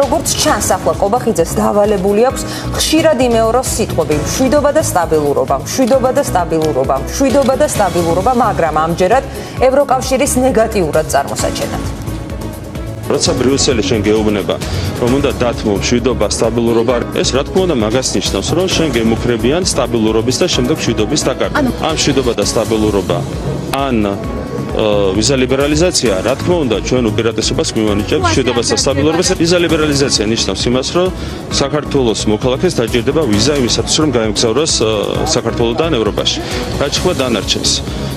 როგორც ჩანს, ახლა ყობახიძეს დავალებული აქვს ხშირად იმეოროს სიტყვები მშვიდობა და სტაბილურობა, მშვიდობა და სტაბილურობა, მშვიდობა და სტაბილურობა, მაგრამ ამჯერად ევროკავშირის ნეგატიურად წარმოსაჩენად. როცა ბრიუსელი შენ გეუბნება, რომ უნდა დათმო მშვიდობა, სტაბილურობა, ეს რა თქმა უნდა მაგას ნიშნავს, რომ შენ გემუქრებიან სტაბილურობის და შემდეგ მშვიდობის დაკარგვა. ამ მშვიდობა და სტაბილურობა ან ვიზა ლიბერალიზაცია, რა თქმა უნდა, ჩვენ უპირატესობას მივანიჭებთ მშვიდობას და სტაბილურობას. ვიზა ლიბერალიზაცია ნიშნავს იმას, რომ საქართველოს მოქალაქეს დაჭირდება ვიზა იმისათვის, რომ გაემგზავროს საქართველოდან ევროპაში. რაც ხდება დანარჩენს.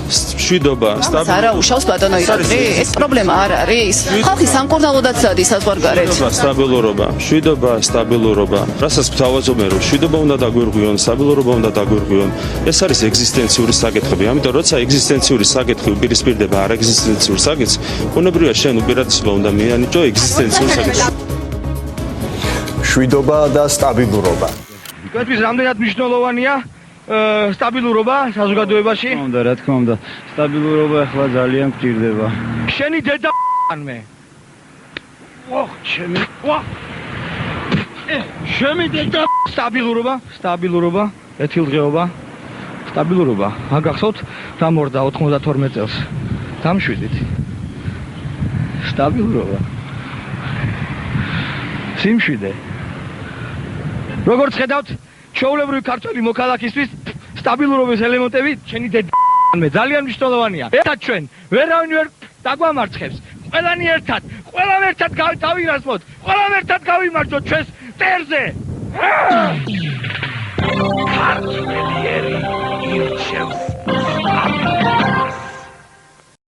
მშვიდობა, სტაბილურობა. არა უშავს ბატონო ირაკლი, ეს პრობლემა არ არის. ხალხი სამკურნალოდაც სადის საზღვარგარეთ. სტაბილურობა, მშვიდობა, სტაბილურობა. რასაც გვთავაზობენ, რომ მშვიდობა უნდა დაგვირგვიონ, სტაბილურობა უნდა დაგვირგვიონ. ეს არის ეგზისტენციური საკითხები. ამიტომ როცა ეგზისტენციური საკითხი უპირისპირდება არ ეგზისტენციურ საკითხს, ბუნებრივია შენ უპირატესობა უნდა მიანიჭო ეგზისტენციურ საკითხს. მშვიდობა და სტაბილურობა. თქვენთვის რამდენად მნიშვნელოვანია სტაბილურობა საზოგადოებაში? რა თქმა უნდა, სტაბილურობა ახლა ძალიან გვჭირდება. შენი დედა მე. ოხ, ჩემი დედა სტაბილურობა, ეთილდღეობა, სტაბილურობა. აგახსოვთ, დამორდა 92 წელს. დამშვიდით. სტაბილურობა. სიმშვიდე. როგორც ხედავთ, ჩვეულებრივი ქართველი მოქალაქისთვის სტაბილურობის ელემენტები შენი დედა მე ძალიან მნიშვნელოვანია. ერთად ჩვენ ვერავინ ვერ დაგვამარცხებს. ყველანი ერთად დავირასმოთ. ყველამ ერთად გავიმარჯვოთ ჩვენს მტერზე. ქართველი ერი ირჩევს სტაბილურობას.